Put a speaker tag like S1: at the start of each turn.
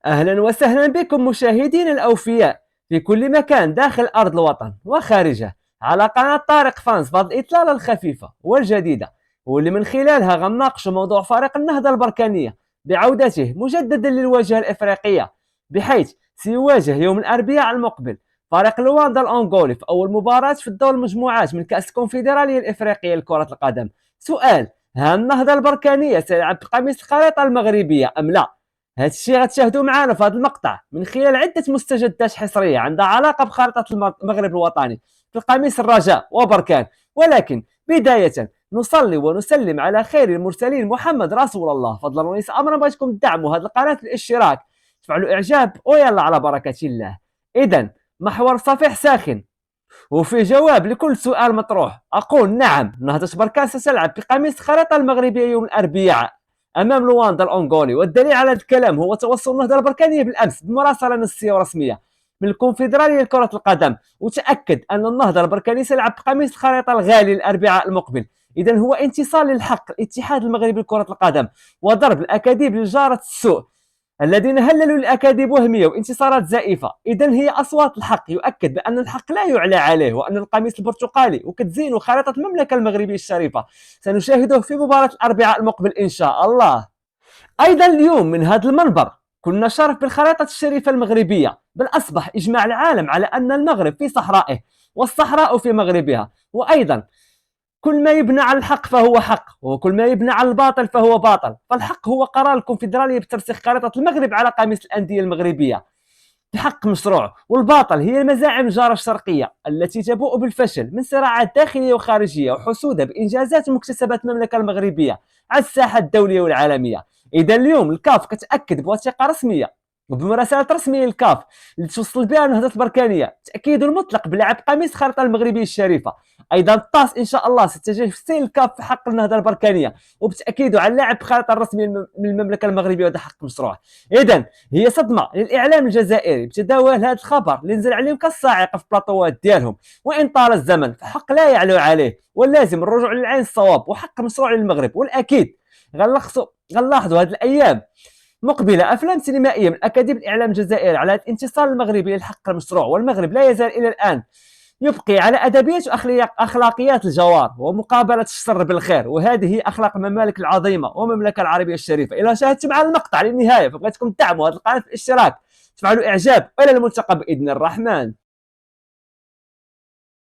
S1: أهلا وسهلا بكم مشاهدينا الأوفياء في كل مكان داخل أرض الوطن وخارجه على قناة طارق فانس بعض الإطلالة الخفيفة والجديدة، واللي من خلالها غنناقش موضوع فريق النهضة البركانية بعودته مجددا للواجهة الإفريقية، بحيث سيواجه يوم الأربعاء المقبل فريق لواندا الأنغولي في أول مباراة في الدور المجموعات من كأس الكونفدرالية الإفريقية لكرة القدم. سؤال: هل النهضة البركانية سيلعب بقميص الخريطة المغربية أم لا؟ هذا الشيء غتشاهدوا معنا في هذا المقطع من خلال عدة مستجدات حصرية عندها علاقة بخارطة المغرب الوطني في القميص الرجاء وبركان. ولكن بداية نصلي ونسلم على خير المرسلين محمد رسول الله، فضلا وليس أمرا بغيتكم تدعموا هذه القناة بالاشتراك، تفعلوا إعجاب ويلا على بركة الله. إذا محور صفيح ساخن وفي جواب لكل سؤال مطروح. أقول نعم، نهضة بركان ستلعب بقميص الخريطة المغربية يوم الأربعاء امام لواندا الانغولي، والدليل على هذا الكلام هو توصل النهضه البركانيه بالامس بمراسله نصيه ورسميه من الكونفدراليه لكره القدم، وتاكد ان النهضه البركاني سيلعب بقميص الخريطه الغالي الاربعاء المقبل. اذا هو انتصار للحق الاتحاد المغربي لكره القدم وضرب الاكاذيب لجاره السوء الذين هللوا الاكاذيب وهميه وانتصارات زائفه. اذا هي اصوات الحق يؤكد بان الحق لا يعلى عليه، وان القميص البرتقالي وكتزين خارطه المملكه المغربيه الشريفه سنشاهده في مباراه الاربعاء المقبل ان شاء الله. ايضا اليوم من هذا المنبر كنا شرف بالخريطه الشريفه المغربيه، بل اصبح اجماع العالم على ان المغرب في صحرائه والصحراء في مغربها. وايضا كل ما يبنى على الحق فهو حق، وكل ما يبنى على الباطل فهو باطل. فالحق هو قرار الكونفدراليه بترسيخ خريطه المغرب على قميص الانديه المغربيه بحق مشروع، والباطل هي المزاعم الجاره الشرقيه التي تبوء بالفشل من صراعات داخليه وخارجيه وحسودها بانجازات ومكتسبات المملكه المغربيه على الساحه الدوليه والعالميه. اذا اليوم الكاف كتاكد بوثيقه رسميه وبمراسلة رسمية للكاف اللي توصل بها النهضة البركانية تأكيد المطلق بلعب قميص الخريطة المغربية الشريفة. أيضا الطاس إن شاء الله ستجسيل الكاف في حق النهضة البركانية وبتأكيده على اللاعب بخريطة الرسمية من المملكة المغربية، وهذا حق مشروع. إذا هي صدمة للإعلام الجزائري بتداول هذا الخبر اللي نزل عليهم كالصاعقة في البلاطوات ديالهم، وإن طال الزمن فحق لا يعلو عليه، ولازم الرجوع للعين الصواب وحق مشروع للمغرب. والأكيد غنلاحظوا هذه الأيام مقبلة أفلام سينمائية من أكاذيب الإعلام الجزائري على الانتصار المغربي للحق المشروع، والمغرب لا يزال إلى الآن يبقي على أدبيات وأخلاقيات الجوار ومقابلة الشر بالخير، وهذه هي أخلاق الممالك العظيمة ومملكة العربية الشريفة. إذا شاهدتم على المقطع للنهاية فبغيتكم تدعموا هذه القناة بالاشتراك، تفعلوا إعجاب، وإلى الملتقى بإذن الرحمن.